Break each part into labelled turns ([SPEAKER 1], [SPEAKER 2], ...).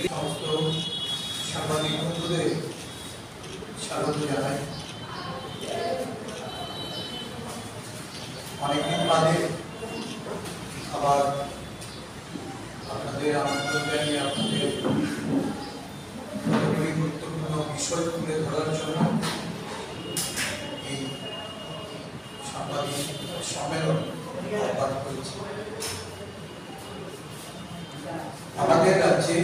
[SPEAKER 1] সমস্ত সাংবাদিক বন্ধুদের স্বাগত জানাই। অনেকদিন বাদে আবার আপনাদের আমন্ত্রণ জানিয়ে আপনাদের গুরুত্বপূর্ণ বিষয় তুলে ধরার জন্য এই সাংবাদিক সম্মেলন আহ্বান করেছি। আমাদের রাজ্যে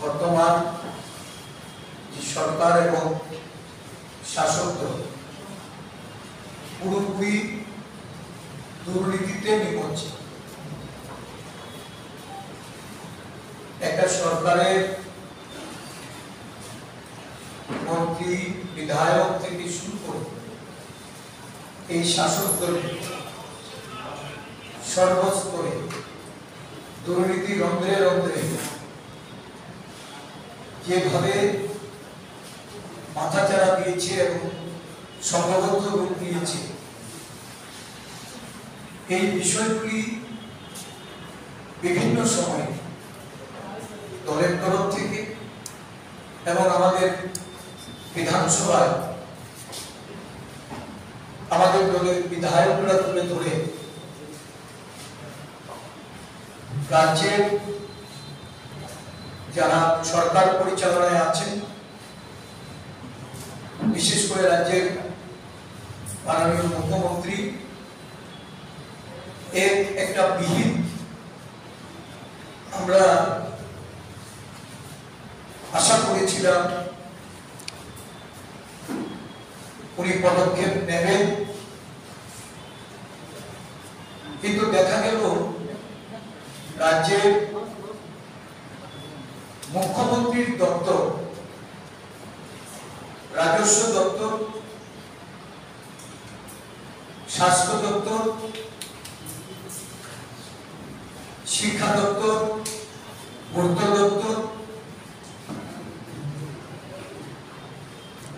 [SPEAKER 1] বর্তমান যে সরকার এবং শাসক দল পুরোপুরি দুর্নীতিতে নিমজ্জিত। একটা সরকারের মন্ত্রী বিধায়ক থেকে শুরু করে এই শাসক দল সর্বস্তরে দুর্নীতি রন্ধ্রে রন্ধ্রে যেভাবে মাথাচাড়া দিয়েছে এবং সংঘবদ্ধ রূপ দিয়েছে, এই বিষয়গুলি বিভিন্ন সময়ে দলের তরফ থেকে এবং আমাদের বিধানসভায় আমাদের দলের বিধায়করা তুলে ধরে রাজ্যের যারা সরকার পরিচালনায় আছেন, বিশেষ করে রাজ্যের মাননীয় মুখ্যমন্ত্রী এর একটা বিহিত আমরা আশা করেছিলাম উনি পদক্ষেপ নেবেন, কিন্তু দেখা গেল রাজ্যের মুখ্যমন্ত্রীর দপ্তর, রাজস্ব দপ্তর, স্বাস্থ্য দপ্তর, শিক্ষা দপ্তর, পূর্ত দপ্তর,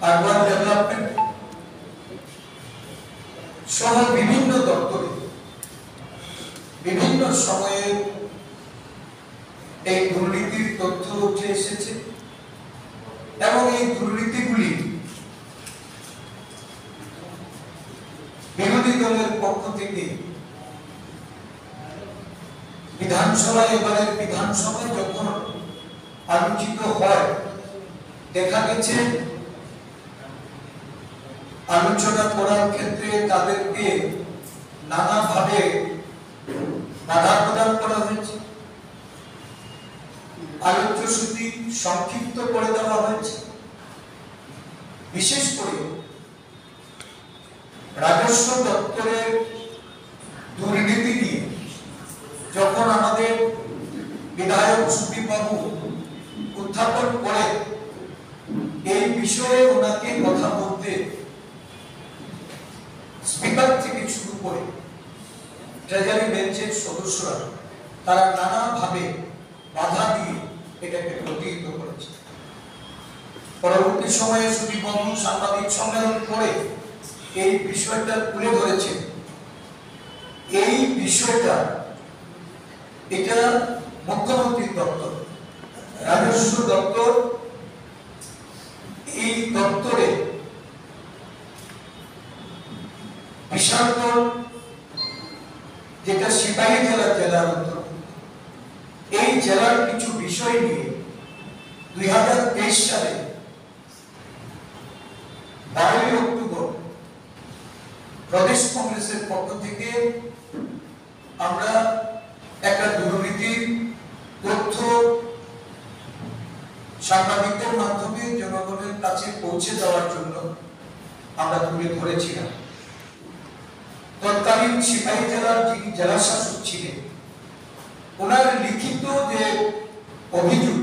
[SPEAKER 1] আরবান ডেভেলপমেন্ট সহ বিভিন্ন দপ্তরে বিভিন্ন সময়ে এই দুর্নীতির তথ্য উঠে এসেছে এবং এই দুর্নীতিগুলি বিরোধী দলের পক্ষ থেকে বিধানসভায়, এবারের বিধানসভায় যখন আলোচিত হয়, দেখা গেছে আলোচনা করার ক্ষেত্রে তাদেরকে নানাভাবে বাধা প্রদান করা হয়েছে, আলোচ্যসূচি সংক্ষিপ্ত করে দেওয়া হয়েছে। বিশেষ করে রাজস্ব দপ্তরের দুর্নীতি নিয়ে যখন আমাদের বিধায়ক সুদীপ বাবু উত্থাপন করে, এই বিষয়ে ওনাকে কথা বলতে স্পিকার থেকে শুরু করে ট্রেজারি বেঞ্চের সদস্যরা তারা নানাভাবে বাধা দিয়ে এটাকে প্রতিহত করেছে। পরবর্তী সময়ে সুদীপ বাবু সাংবাদিক সম্মেলন করে এই বিষয়টা তুলে ধরেছে। এই বিষয়টা এটা মুখ্যমন্ত্রীর দপ্তর, রাজস্ব দপ্তর, এই দপ্তরে বিশালগড় যেটা সিপাহীজলা জেলার অন্তর্গত, এই জেলার কিছু বিষয় নিয়ে 2023 সালে 12 অক্টোবর প্রদেশ কংগ্রেসের পক্ষ থেকে আমরা একটা দুর্নীতির তথ্য সাংবাদিকদের মাধ্যমে জনগণের কাছে পৌঁছে দেওয়ার জন্য আমরা তুলে ধরেছিলাম। তৎকালীন সিপাহী জেলার যিনি জেলা শাসক ছিলেন, ওনার লিখিত যে অভিযোগ,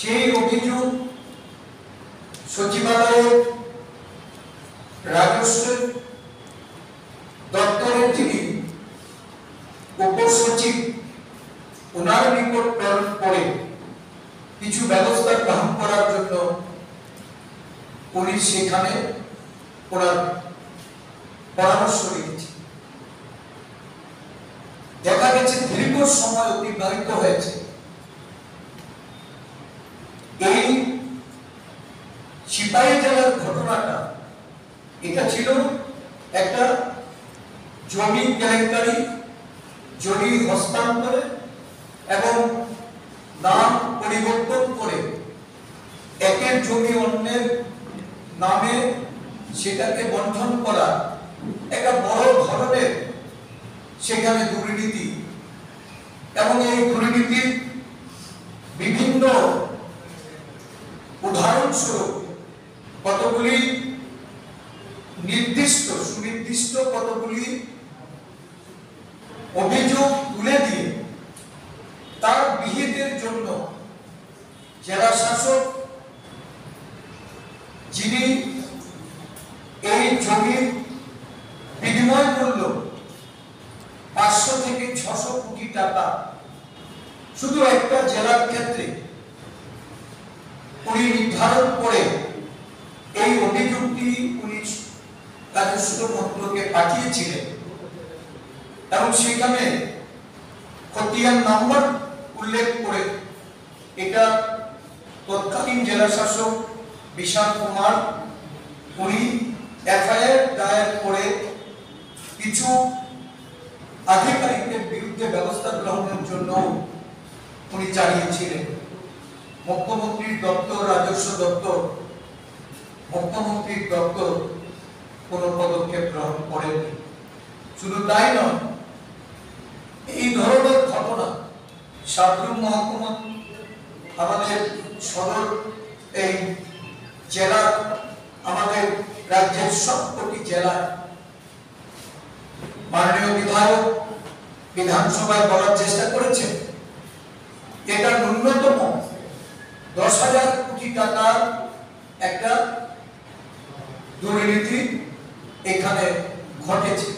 [SPEAKER 1] সেই অভিযোগ সচিবালয়ের রাজস্ব দপ্তরের যিনি উপসচিব, ওনার নিকট প্রেরণ করে কিছু ব্যবস্থা গ্রহণ করার জন্য উনি সেখানে ওনার পরামর্শ রেখেছে। দেখা গেছে দীর্ঘ সময় অতিবাহিত হয়েছে। এই সিপাহী জেলার ঘটনাটা এটা ছিল একটা জমি কেলেঙ্কারি, জমি হস্তান্তরে এবং নাম পরিবর্তন করে একের জমি অন্যের নামে সেটাকে বন্টন করা, একটা বড় ধরনের সেখানে দুর্নীতি, এবং এই দুর্নীতির বিভিন্ন উদাহরণস্বরূপ কতগুলি সুনির্দিষ্ট কতগুলি অভিযোগ তুলে দিয়ে তার বিহিতের জন্য জেলা শাসক, যিনি এই জমির বিনিময় মূল্য 500 থেকে 600 কোটি টাকা শুধু একটা জেলার ক্ষেত্রে উনি নির্ধারণ করে এই অভিযোগটি উনি রাজস্ব মন্ত্রকে পাঠিয়েছিলেন এবং সেখানে খতিয়ান নাম্বার উল্লেখ করে এটা তৎকালীন জেলা শাসক বিশাল কুমার উনি এফআইআর দায়ের করে কিছু আধিকারিকদের বিরুদ্ধে ব্যবস্থা গ্রহণের জন্য উনি চালিয়েছিলেন। মুখ্যমন্ত্রীর দপ্তর, রাজস্ব দপ্তর, মুখ্যমন্ত্রীর দপ্তর কোনো পদক্ষেপ গ্রহণ করেনি। শুধু তাই নয়, এই ধরনের ঘটনা সাবরুম মহকুমা আমাদের সদর এই জেলা, আমাদের রাজ্যের সবকটি জেলায় মাননীয় বিধায়ক বিধানসভায় বলার চেষ্টা করেছেন এটা ন্যূনতম 10,000 কোটি টাকার একটা দুর্নীতি এখানে ঘটেছে।